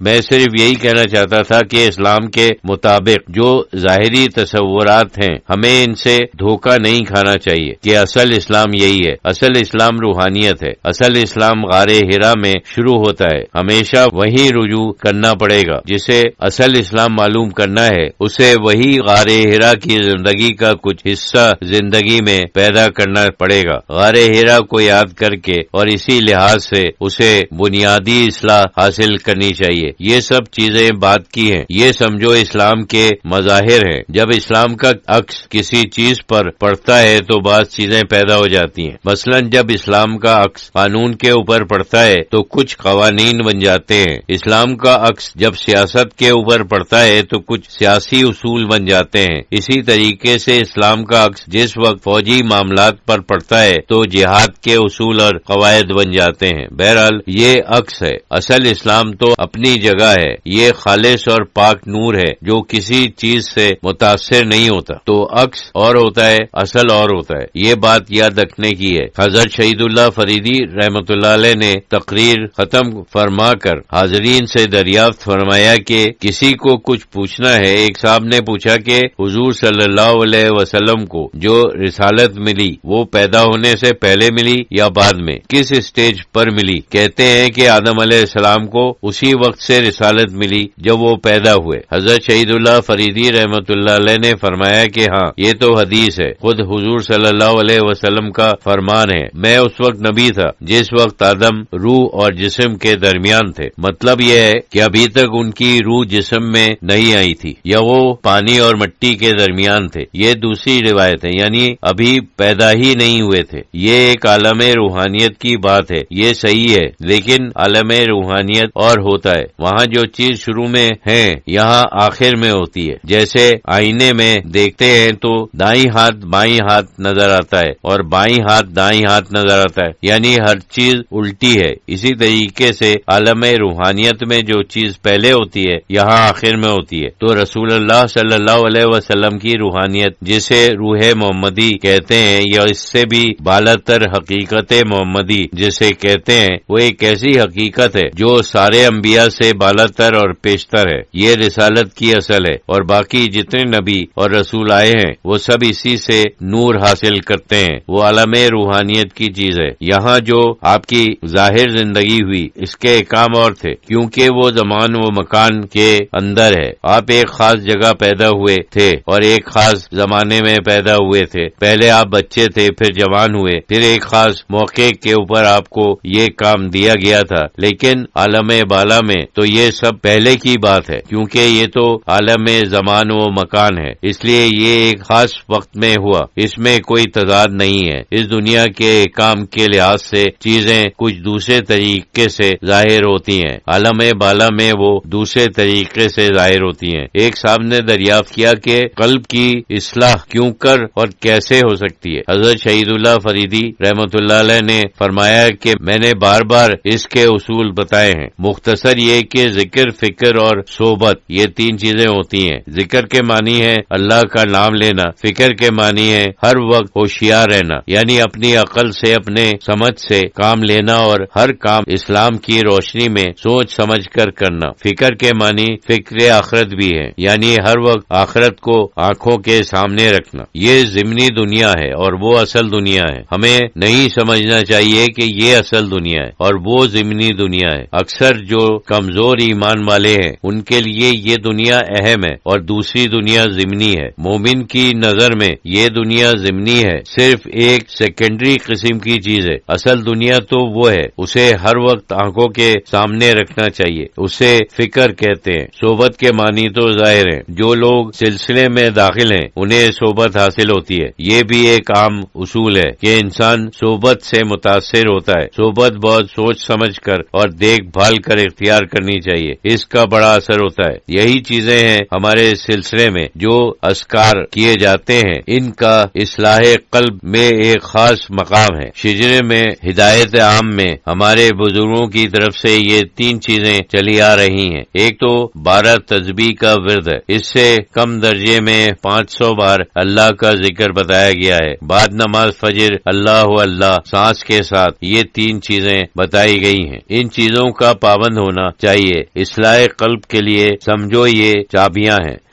میں صرف یہی کہنا چاہتا تھا کہ اسلام کے مطابق جو ظاہری تصورات ہیں ہمیں ان سے دھوکہ نہیں کھانا چاہیے کہ اصل اسلام یہی ہے. اصل اسلام روحانیت ہے. اصل اسلام غار حرا میں شروع ہوتا ہے. ہمیشہ وہی رجوع کرنا پڑے گا. جسے اصل اسلام معلوم کرنا ہے اسے وہی غار حرا کی زندگی کا کچھ حصہ زندگی میں پیدا کرنا پڑے گا. غار حرا کو یاد کر کے اور اسی لحاظ سے اسے بنیادی اصلاح حاصل کرنی چاہیے. یہ سب چیزیں بات کی ہیں. یہ سمجھو اسلام کے مظاہر ہیں. جب اسلام کا عکس کسی چیز پر پڑتا ہے تو بعض چیزیں پیدا ہو جاتی ہیں. مثلا جب اسلام کا عکس قانون کے اوپر پڑتا ہے تو کچھ قوانین بن جاتے ہیں. اسلام کا عکس جب سیاست کے اوپر پڑتا ہے تو کچھ سیاسی اصول بن جاتے ہیں. اسی طریقے سے اسلام کا عکس جس وقت فوجی معاملات پر پڑتا ہے تو جہاد کے اصول اور قواعد بن جاتے ہیں. بہرحال یہ عکس ہے. اصل اسلام تو اپنی جگہ ہے. یہ خالص اور پاک نور ہے جو کسی چیز سے متاثر نہیں ہوتا. تو عکس اور ہوتا ہے، اصل اور ہوتا ہے. یہ بات یاد رکھنے کی ہے. حضرت شہید اللہ فریدی رحمۃ اللہ علیہ نے تقریر ختم فرما کر حاضرین سے دریافت فرمایا کہ کسی کو کچھ پوچھنا ہے. ایک صاحب نے پوچھا کہ حضور صلی اللہ علیہ وسلم کو جو رسالت ملی وہ پیدا ہونے سے پہلے ملی یا بعد میں، کس اسٹیج پر ملی؟ کہتے ہیں کہ آدم علیہ السلام کو اسی وقت سے رسالت ملی جب وہ پیدا ہوئے. حضرت شہید اللہ فریدی رحمۃ اللہ علیہ نے فرمایا کہ ہاں یہ تو حدیث ہے، خود حضور صلی اللہ علیہ وسلم کا فرمان ہے. میں اس وقت نبی تھا جس وقت آدم روح اور جسم کے درمیان تھے. مطلب یہ ہے کہ ابھی تک ان کی روح جسم میں نہیں آئی تھی یا وہ پانی اور مٹی کے درمیان تھے. یہ دوسری روایت ہے، یعنی ابھی پیدا ہی نہیں ہوئے تھے. یہ ایک عالم روحانیت کی بات ہے. یہ صحیح ہے، لیکن عالم روحانیت اور ہوتا ہے. وہاں جو چیز شروع میں ہے یہاں آخر میں ہوتی ہے. جیسے آئینے میں دیکھتے ہیں تو دائیں ہاتھ بائیں ہاتھ نظر آتا ہے اور بائیں ہاتھ دائیں ہاتھ نظر آتا ہے، یعنی ہر چیز الٹی ہے. اسی طریقے سے عالم روحانیت میں جو چیز پہلے ہوتی ہے یہاں آخر میں ہوتی ہے. تو رسول اللہ صلی اللہ علیہ وسلم کی روحانیت جسے روح محمدی کہتے ہیں یا اس سے بھی بالاتر حقیقت محمدی جسے کہتے ہیں، وہ ایک ایسی حقیقت ہے جو سارے انبیاء سے بالاتر اور پیشتر ہے. یہ رسالت کی اصل ہے اور باقی جتنے نبی اور رسول آئے ہیں وہ سب اسی سے نور حاصل کرتے ہیں. وہ عالم روحانیت کی چیز ہے. یہاں جو آپ کی ظاہر زندگی ہوئی اس کے کام اور تھے کیونکہ وہ زمان و مکان کے اندر ہے. آپ ایک خاص جگہ پیدا ہوئے تھے اور ایک خاص زمانے میں پیدا ہوئے تھے. پہلے آپ بچے تھے، پھر جوان ہوئے، پھر ایک خاص موقع کے اوپر آپ کو یہ کام دیا گیا تھا. لیکن عالم بالا میں تو یہ سب پہلے کی بات ہے کیونکہ یہ تو عالم زمان و مکان ہے، اس لیے یہ ایک خاص وقت میں ہوا. اس میں کوئی تضاد نہیں ہے. اس دنیا کے کام کے لحاظ سے چیزیں کچھ دوسرے طریقے سے ظاہر ہوتی ہیں، عالم بالا میں وہ دوسرے طریقے سے ظاہر ہوتی ہیں. ایک صاحب نے دریافت کیا کہ قلب کی اصلاح کیوں کر اور کیسے ہو سکتی ہے؟ حضرت شہید اللہ فریدی رحمۃ اللہ علیہ نے فرمایا کہ میں نے بار بار اس کے اصول بتائے ہیں. مختصر یہ کہ ذکر، فکر اور صحبت یہ تین چیزیں ہوتی ہیں. ذکر کے معنی ہے اللہ کا نام لینا، فکر کے معنی ہے ہر وقت ہوشیار رہنا، یعنی اپنی عقل سے اپنے سمجھ سے کام لینا اور ہر کام اسلام کی روشنی میں سوچ سمجھ کر کرنا. فکر کے معنی فکر آخرت بھی ہے، یعنی ہر وقت آخرت کو آنکھوں کے سامنے رکھنا. یہ ضمنی دنیا ہے اور وہ اصل دنیا ہے. ہمیں نہیں سمجھنا چاہیے کہ یہ اصل دنیا ہے اور وہ ضمنی دنیا ہے. اکثر جو کمزور ایمان والے ہیں ان کے لیے یہ دنیا اہم ہے اور دوسری دنیا ضمنی ہے. مومن کی نظر میں یہ دنیا ضمنی ہے، صرف ایک سیکنڈری قسم کی چیز ہے. اصل دنیا تو وہ ہے، اسے ہر وقت آنکھوں کے سامنے رکھنا چاہیے. اسے فکر کہتے ہیں. صحبت کے معنی تو ظاہر ہے. جو لوگ سلسلے میں داخل ہیں انہیں صحبت حاصل ہوتی ہے. یہ بھی ایک عام اصول ہے کہ انسان صحبت سے متاثر ہوتا ہے. صحبت بہت سوچ سمجھ کر اور دیکھ بھال کر اختیار کرنی چاہیے، اس کا بڑا اثر ہوتا ہے. یہی چیزیں ہیں ہمارے سلسلے میں جو اذکار کیے جاتے ہیں، ان کا اصلاح قلب میں ایک خاص مقام ہے. شجرے میں ہدایت عام میں ہمارے بزرگوں کی طرف سے یہ تین چیزیں چلی آ رہی ہیں. ایک تو 12 تسبیح کا ورد ہے، اس سے کم درجے میں 500 بار اللہ کا ذکر بتایا گیا ہے. بعد نماز فجر اللہ اللہ سانس کے ساتھ یہ تین چیزیں بتائی گئی ہیں. ان چیزوں کا پابند ہونا چاہیے چاہیے. اصلاح قلب کے لیے سمجھو یہ چابیاں ہیں.